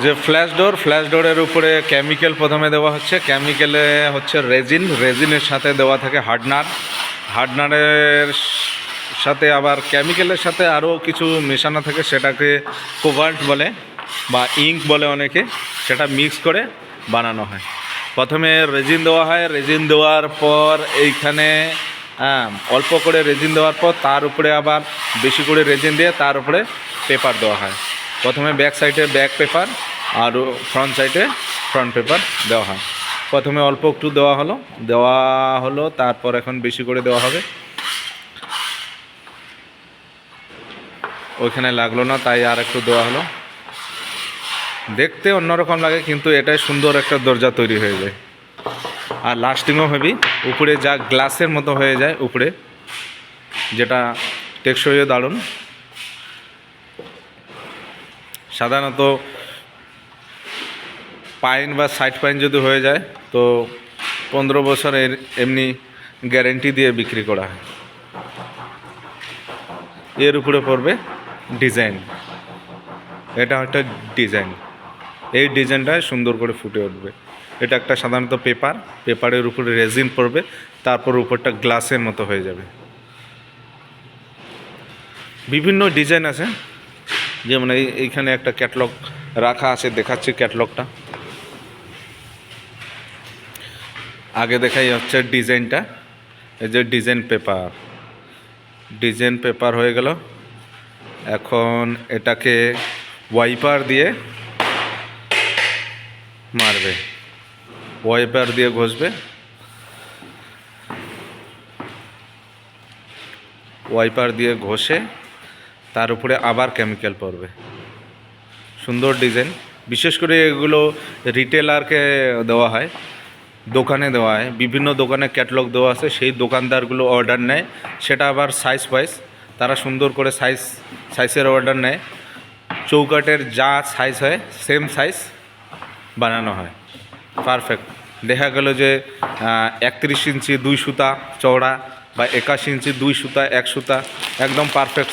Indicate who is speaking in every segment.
Speaker 1: যে ফ্ল্যাশ ডোরের উপরে কেমিক্যাল প্রথমে দেওয়া হচ্ছে। কেমিক্যালে হচ্ছে রেজিনের সাথে দেওয়া থাকে হার্ডনারের সাথে আবার কেমিক্যালের সাথে আরও কিছু মেশানো থাকে, সেটাকে কোভাল্ট বলে বা ইঙ্ক বলে অনেকে। সেটা মিক্স করে বানানো হয়। প্রথমে রেজিন দেওয়া হয়, রেজিন দেওয়ার পর এইখানে অল্প করে রেজিন দেওয়ার পর তার উপরে আবার বেশি করে রেজিন দিয়ে তার উপরে পেপার দেওয়া হয়। প্রথমে ব্যাক সাইডে ব্যাক পেপার আর ফ্রন্ট সাইডে ফ্রন্ট পেপার দেওয়া হয়। প্রথমে অল্প একটু দেওয়া হলো, তারপর এখন বেশি করে দেওয়া হবে। ওইখানে লাগলো না, তাই আর একটু দেওয়া হলো। দেখতে অন্যরকম লাগে, কিন্তু এটাই সুন্দর একটা দরজা তৈরি হয়ে যায়। আর লাস্টিংও হেভি, উপরে যা গ্লাসের মতো হয়ে যায় উপরে, যেটা টেকসইও দারুণ। সাধারণত পাইন বা সাইড পাইন যদি হয়ে যায় তো 15 বছরের এমনি গ্যারেন্টি দিয়ে বিক্রি করা হয়। এর উপরে পড়বে ডিজাইন। এটা একটা ডিজাইন, এই ডিজাইনটা সুন্দর করে ফুটে উঠবে। এটা একটা সাধারণত পেপারের উপরে রেজিন পড়বে, তারপর উপরটা গ্লাসের মতো হয়ে যাবে। বিভিন্ন ডিজাইন আছে, যেমন এইখানে একটা ক্যাটলগ রাখা আছে, দেখাচ্ছি ক্যাটলগটা। আগে দেখাই হচ্ছে ডিজাইনটা। এই যে ডিজাইন পেপার হয়ে গেল। এখন এটাকে ওয়াইপার দিয়ে মারবে, ওয়াইপার দিয়ে ঘষবে। ওয়াইপার দিয়ে ঘষে তার উপরে আবার কেমিক্যাল পড়বে। সুন্দর ডিজাইন। বিশেষ করে এগুলো রিটেলারকে দেওয়া হয়, দোকানে দেওয়া হয়। বিভিন্ন দোকানে ক্যাটালগ দেওয়া আছে, সেই দোকানদারগুলো অর্ডার নেয়। সেটা আবার সাইজ ওয়াইজ তারা সুন্দর করে সাইজের অর্ডার নেয়। চৌকাটের যা সাইজ হয় সেম সাইজ বানানো হয়, পারফেক্ট। দেখা গেল যে 31 ইঞ্চি 2 সুতা চওড়া বা 81 ইঞ্চি 2 সুতা 1 সুতা, একদম পারফেক্ট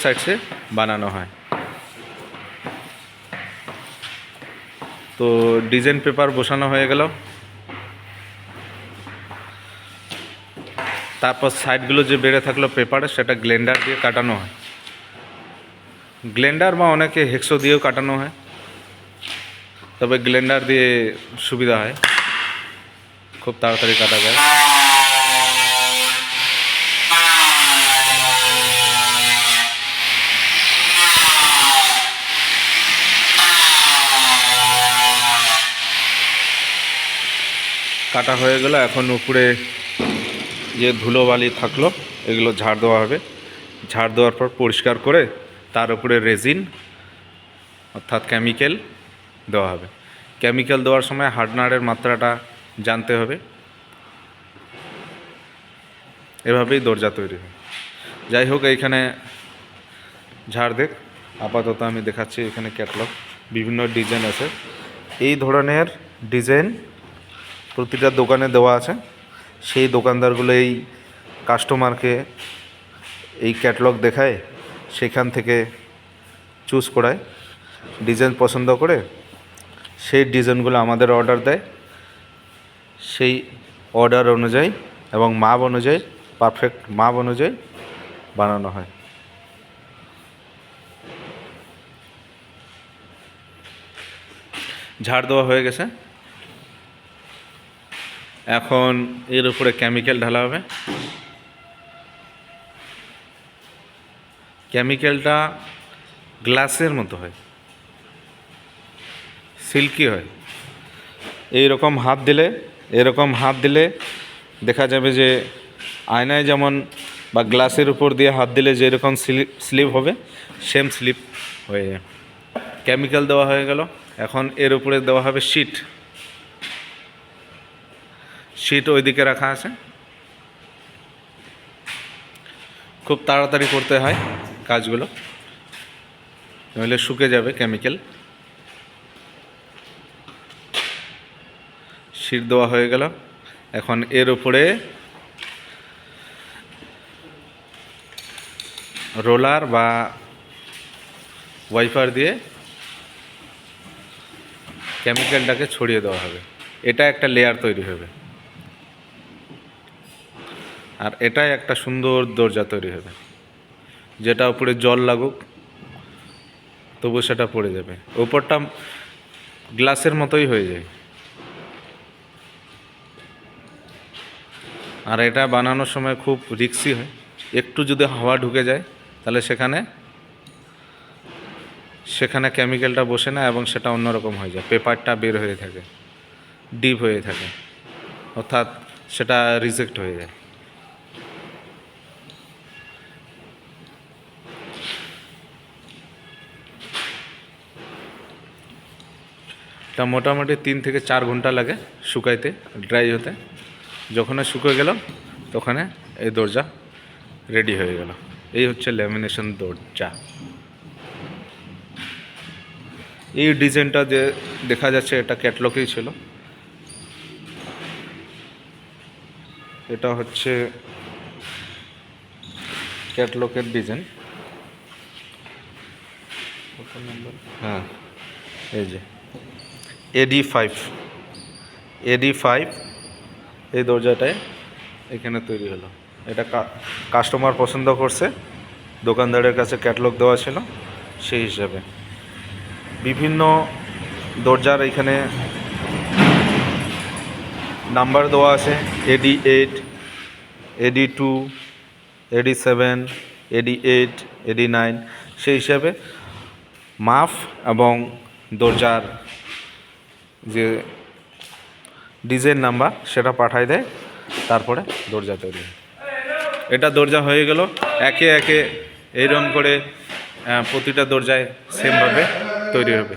Speaker 1: সাইজে বানানো হয়। তো ডিজাইন পেপার বসানো হয়ে গেল। তারপর সাইডগুলো যে বেড়ে থাকলো পেপারে, সেটা গ্লেন্ডার দিয়ে কাটানো হয়। গ্লেন্ডার বা অনেকে হেক্সো দিয়েও কাটানো হয়, তবে গ্লেন্ডার দিয়ে সুবিধা হয়, খুব তাড়াতাড়ি কাটা যায়। কাটা হয়ে গেল। এখন উপরে যে ধুলোবালি থাকলো এগুলো ঝাড় দেওয়া হবে। ঝাড় দেওয়ার পর পরিষ্কার করে তার উপরে রেজিন অর্থাৎ কেমিক্যাল দেওয়া হবে। কেমিক্যাল দেওয়ার সময় হার্ডনারের মাত্রাটা জানতে হবে। এভাবেই দরজা তৈরি হয়। যাই হোক, এইখানে ঝাড় দেখ। আপাতত আমি দেখাচ্ছি এখানে ক্যাটালগ, বিভিন্ন ডিজাইন আছে। এই ধরনের ডিজাইন প্রতিটা দোকানে দেওয়া আছে। সেই দোকানদারগুলো এই কাস্টমারকে এই ক্যাটালগ দেখায়, সেখান থেকে চুজ করায়, ডিজাইন পছন্দ করে সেই ডিজাইনগুলো আমাদের অর্ডার দেয়। সেই অর্ডার অনুযায়ী এবং মাপ অনুযায়ী, পারফেক্ট মাপ অনুযায়ী বানানো হয়। ঝাড় দেওয়া হয়ে গেছে। এখন এর উপরে কেমিক্যাল ঢালা হবে। কেমিক্যালটা গ্লাসের মতো হয়, সিল্কি হয়। এরকম হাত দিলে দেখা যাবে যে আয়নায় যেমন বা গ্লাসের উপর দিয়ে হাত দিলে যেরকম স্লিপ হবে, সেম স্লিপ হয়ে যায়। কেমিক্যাল দেওয়া হয়ে গেল। এখন এর উপরে দেওয়া হবে শিট ওইদিকে রাখা আছে। খুব তাড়াতাড়ি করতে হয় কাজগুলো, নইলে শুকে যাবে কেমিক্যাল। শিট দেওয়া হয়ে গেল। এখন এর উপরে রোলার বা ওয়াইপার দিয়ে কেমিক্যালটাকে ছড়িয়ে দেওয়া হবে। এটা একটা লেয়ার তৈরি হবে, আর এটাই একটা সুন্দর দরজা তৈরি হবে, যেটা উপরে জল লাগুক তবু সেটা পড়ে যাবে, উপরটা গ্লাসের মতোই হয়ে যায়। আর এটা বানানোর সময় খুব রিস্কি হয়, একটু যদি হাওয়া ঢুকে যায় তাহলে সেখানে কেমিক্যালটা বসে না এবং সেটা অন্যরকম হয়ে যায়, পেপারটা বের হয়ে থাকে, ডিপ হয়ে থাকে, অর্থাৎ সেটা রিজেক্ট হয়ে যায়। এটা মোটামুটি 3 থেকে 4 ঘন্টা লাগে শুকাইতে, ড্রাই হতে। যখন শুকিয়ে গেল তখন এই দরজা রেডি হয়ে গেল। এই হচ্ছে ল্যামিনেশন দরজা। এই ডিজাইনটা যে দেখা যাচ্ছে এটা ক্যাটলগেই ছিল। এটা হচ্ছে ক্যাটলগের ডিজাইন। হ্যাঁ, এই যে AD5 এই দরজাটায় এখানে তৈরি হলো। এটা কাস্টমার পছন্দ করছে, দোকানদারের কাছে ক্যাটলগ দেওয়া ছিল, সেই হিসাবে বিভিন্ন দরজার এখানে নাম্বার দেওয়া আছে, AD8, AD2, AD7, AD8, AD9, সেই হিসাবে মাপ এবং দরজার যে ডিজাইন নাম্বার সেটা পাঠায় দেয়, তারপরে দরজা তৈরি হয়। এটা দরজা হয়ে গেল। একে একে এইরকম করে প্রতিটা দরজায় সেমভাবে তৈরি হবে।